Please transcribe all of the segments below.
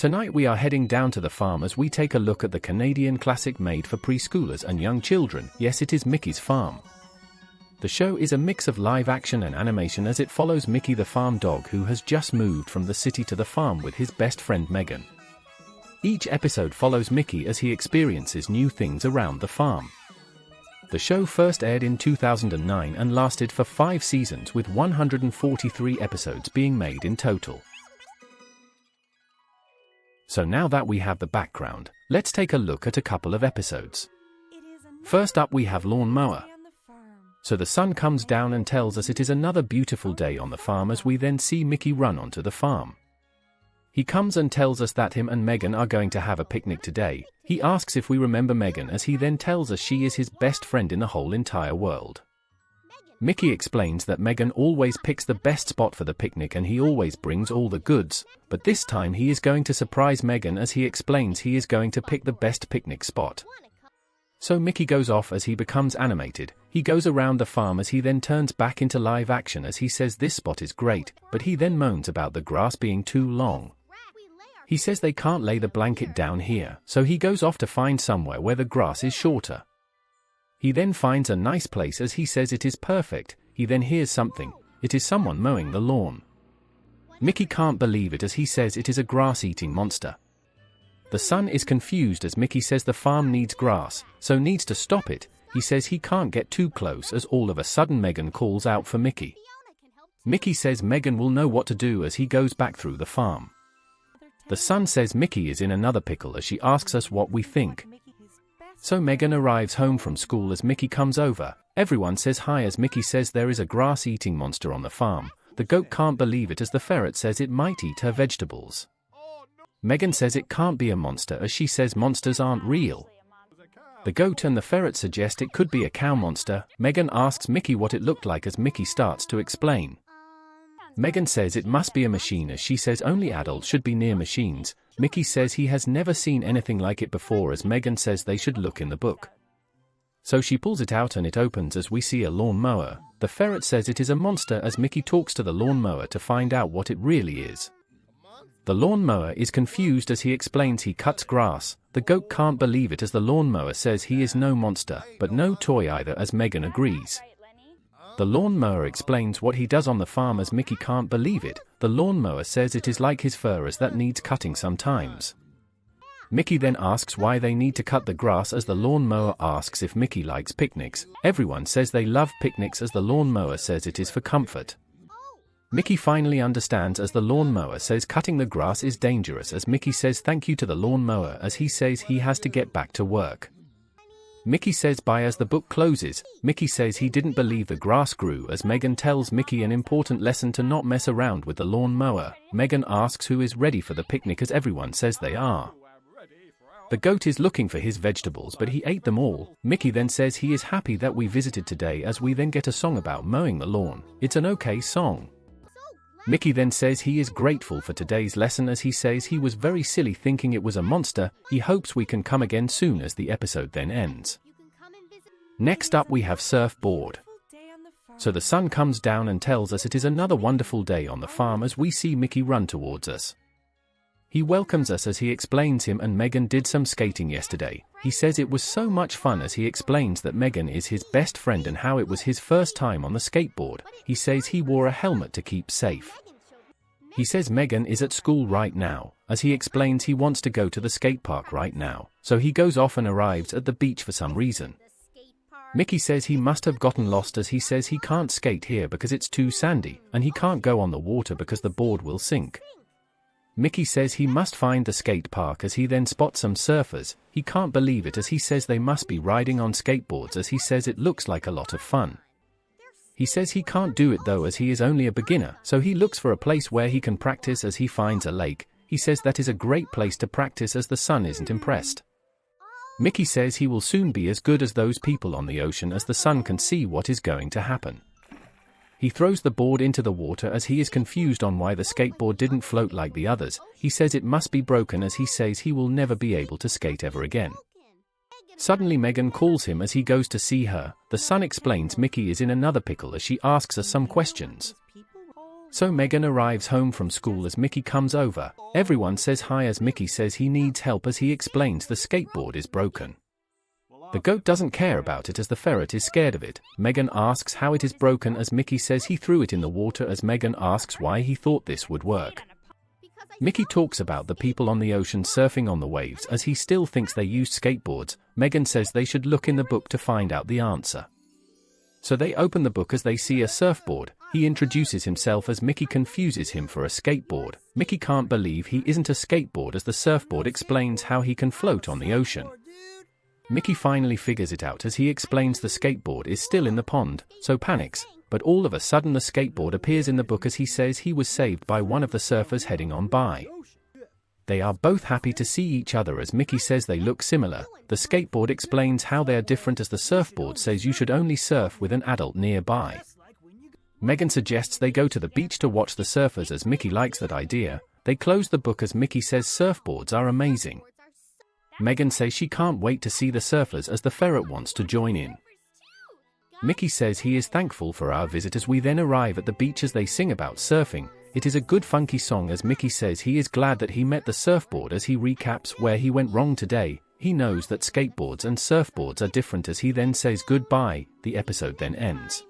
Tonight we are heading down to the farm as we take a look at the Canadian classic made for preschoolers and young children. Yes, it is Mickey's Farm. The show is a mix of live action and animation as it follows Mickey the farm dog who has just moved from the city to the farm with his best friend Megan. Each episode follows Mickey as he experiences new things around the farm. The show first aired in 2009 and lasted for 5 seasons with 143 episodes being made in total. So now that we have the background, let's take a look at a couple of episodes. First up we have Lawn Mower. So the sun comes down and tells us it is another beautiful day on the farm as we then see Mickey run onto the farm. He comes and tells us that him and Megan are going to have a picnic today. He asks if we remember Megan as he then tells us she is his best friend in the whole entire world. Mickey explains that Megan always picks the best spot for the picnic and he always brings all the goods, but this time he is going to surprise Megan as he explains he is going to pick the best picnic spot. So Mickey goes off as he becomes animated. He goes around the farm as he then turns back into live action as he says this spot is great, but he then moans about the grass being too long. He says they can't lay the blanket down here, so he goes off to find somewhere where the grass is shorter. He then finds a nice place as he says it is perfect. He then hears something. It is someone mowing the lawn. Mickey can't believe it as he says it is a grass-eating monster. The son is confused as Mickey says the farm needs grass, so needs to stop it. He says he can't get too close as all of a sudden Megan calls out for Mickey. Mickey says Megan will know what to do as he goes back through the farm. The son says Mickey is in another pickle as she asks us what we think. So Megan arrives home from school as Mickey comes over. Everyone says hi as Mickey says there is a grass-eating monster on the farm. The goat can't believe it as the ferret says it might eat her vegetables. Megan says it can't be a monster as she says monsters aren't real. The goat and the ferret suggest it could be a cow monster. Megan asks Mickey what it looked like as Mickey starts to explain. Megan says it must be a machine as she says only adults should be near machines. Mickey says he has never seen anything like it before as Megan says they should look in the book. So she pulls it out and it opens as we see a lawn mower. The ferret says it is a monster as Mickey talks to the lawn mower to find out what it really is. The lawn mower is confused as he explains he cuts grass. The goat can't believe it as the lawn mower says he is no monster, but no toy either as Megan agrees. The lawn mower explains what he does on the farm as Mickey can't believe it. The lawn mower says it is like his fur as that needs cutting sometimes. Mickey then asks why they need to cut the grass as the lawn mower asks if Mickey likes picnics. Everyone says they love picnics as the lawn mower says it is for comfort. Mickey finally understands as the lawn mower says cutting the grass is dangerous as Mickey says thank you to the lawn mower as he says he has to get back to work. Mickey says bye as the book closes. Mickey says he didn't believe the grass grew as Megan tells Mickey an important lesson to not mess around with the lawn mower. Megan asks who is ready for the picnic as everyone says they are. The goat is looking for his vegetables but he ate them all. Mickey then says he is happy that we visited today as we then get a song about mowing the lawn. It's an okay song. Mickey then says he is grateful for today's lesson as he says he was very silly thinking it was a monster. He hopes we can come again soon as the episode then ends. Next up we have Surfboard. So the sun comes down and tells us it is another wonderful day on the farm as we see Mickey run towards us. He welcomes us as he explains him and Megan did some skating yesterday. He says it was so much fun as he explains that Megan is his best friend and how it was his first time on the skateboard. He says he wore a helmet to keep safe. He says Megan is at school right now, as he explains he wants to go to the skate park right now, so he goes off and arrives at the beach for some reason. Mickey says he must have gotten lost as he says he can't skate here because it's too sandy, and he can't go on the water because the board will sink. Mickey says he must find the skate park as he then spots some surfers. He can't believe it as he says they must be riding on skateboards as he says it looks like a lot of fun. He says he can't do it though as he is only a beginner, so he looks for a place where he can practice as he finds a lake. He says that is a great place to practice as the son isn't impressed. Mickey says he will soon be as good as those people on the ocean as the son can see what is going to happen. He throws the board into the water as he is confused on why the skateboard didn't float like the others. He says it must be broken as he says he will never be able to skate ever again. Suddenly Megan calls him as he goes to see her. The son explains Mickey is in another pickle as she asks us some questions. So Megan arrives home from school as Mickey comes over. Everyone says hi as Mickey says he needs help as he explains the skateboard is broken. The goat doesn't care about it as the ferret is scared of it. Megan asks how it is broken as Mickey says he threw it in the water as Megan asks why he thought this would work. Mickey talks about the people on the ocean surfing on the waves as he still thinks they used skateboards. Megan says they should look in the book to find out the answer. So they open the book as they see a surfboard. He introduces himself as Mickey confuses him for a skateboard. Mickey can't believe he isn't a skateboard as the surfboard explains how he can float on the ocean. Mickey finally figures it out as he explains the skateboard is still in the pond, so panics, but all of a sudden the skateboard appears in the book as he says he was saved by one of the surfers heading on by. They are both happy to see each other as Mickey says they look similar. The skateboard explains how they are different as the surfboard says you should only surf with an adult nearby. Megan suggests they go to the beach to watch the surfers as Mickey likes that idea. They close the book as Mickey says surfboards are amazing. Megan says she can't wait to see the surfers as the ferret wants to join in. Mickey says he is thankful for our visit as we then arrive at the beach as they sing about surfing. It is a good funky song as Mickey says he is glad that he met the surfboard as he recaps where he went wrong today. He knows that skateboards and surfboards are different as he then says goodbye. The episode then ends.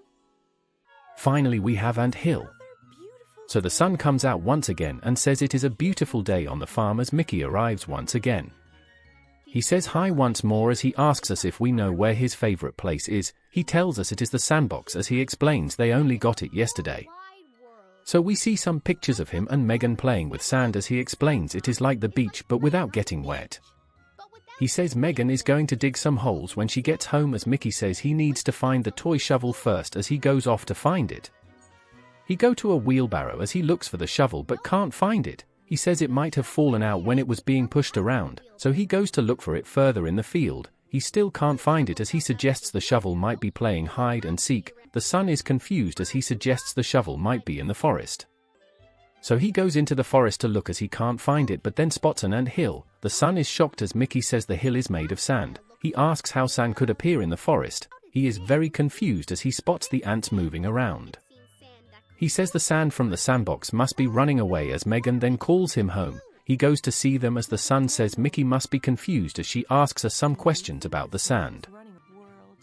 Finally we have Ant Hill. So the sun comes out once again and says it is a beautiful day on the farm as Mickey arrives once again. He says hi once more as he asks us if we know where his favorite place is. He tells us it is the sandbox as he explains they only got it yesterday. So we see some pictures of him and Megan playing with sand as he explains it is like the beach but without getting wet. He says Megan is going to dig some holes when she gets home as Mickey says he needs to find the toy shovel first as he goes off to find it. He goes to a wheelbarrow as he looks for the shovel but can't find it. He says it might have fallen out when it was being pushed around, so he goes to look for it further in the field. He still can't find it as he suggests the shovel might be playing hide and seek. The son is confused as he suggests the shovel might be in the forest. So he goes into the forest to look as he can't find it but then spots an ant hill. The son is shocked as Mickey says the hill is made of sand. He asks how sand could appear in the forest. He is very confused as he spots the ants moving around. He says the sand from the sandbox must be running away as Megan then calls him home. He goes to see them as the son says Mickey must be confused as she asks her some questions about the sand.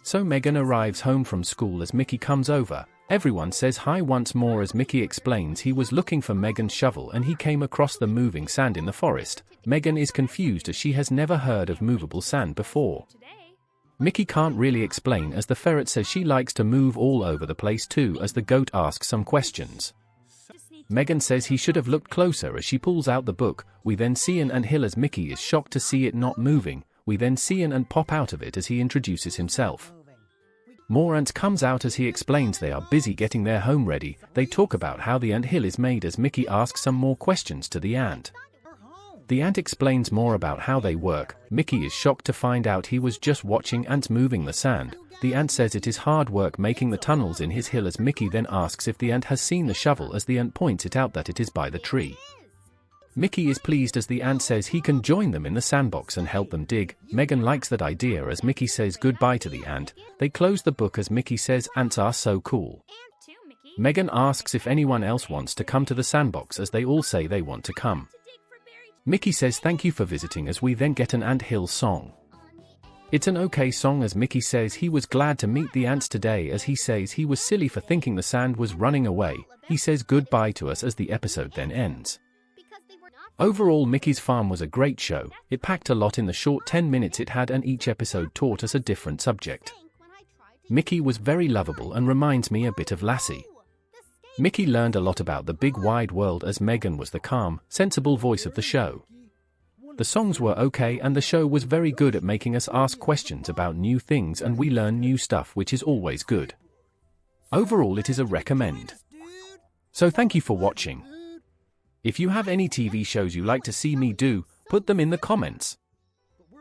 So Megan arrives home from school as Mickey comes over. Everyone says hi once more as Mickey explains he was looking for Megan's shovel and he came across the moving sand in the forest. Megan is confused as she has never heard of movable sand before. Mickey can't really explain as the ferret says she likes to move all over the place too as the goat asks some questions. Megan says he should have looked closer as she pulls out the book. We then see an ant hill as Mickey is shocked to see it not moving. We then see an ant pop out of it as he introduces himself. More ants comes out as he explains they are busy getting their home ready. They talk about how the ant hill is made as Mickey asks some more questions to the ant. The ant explains more about how they work. Mickey is shocked to find out he was just watching ants moving the sand. The ant says it is hard work making the tunnels in his hill as Mickey then asks if the ant has seen the shovel as the ant points it out that it is by the tree. Mickey is pleased as the ant says he can join them in the sandbox and help them dig. Megan likes that idea as Mickey says goodbye to the ant. They close the book as Mickey says ants are so cool. Megan asks if anyone else wants to come to the sandbox as they all say they want to come. Mickey says thank you for visiting as we then get an ant hill song. It's an okay song as Mickey says he was glad to meet the ants today as he says he was silly for thinking the sand was running away. He says goodbye to us as the episode then ends. Overall Mickey's Farm was a great show. It packed a lot in the short 10 minutes it had and each episode taught us a different subject. Mickey was very lovable and reminds me a bit of Lassie. Mickey learned a lot about the big wide world as Megan was the calm, sensible voice of the show. The songs were okay and the show was very good at making us ask questions about new things and we learn new stuff which is always good. Overall it is a recommend. So thank you for watching. If you have any TV shows you like to see me do, put them in the comments.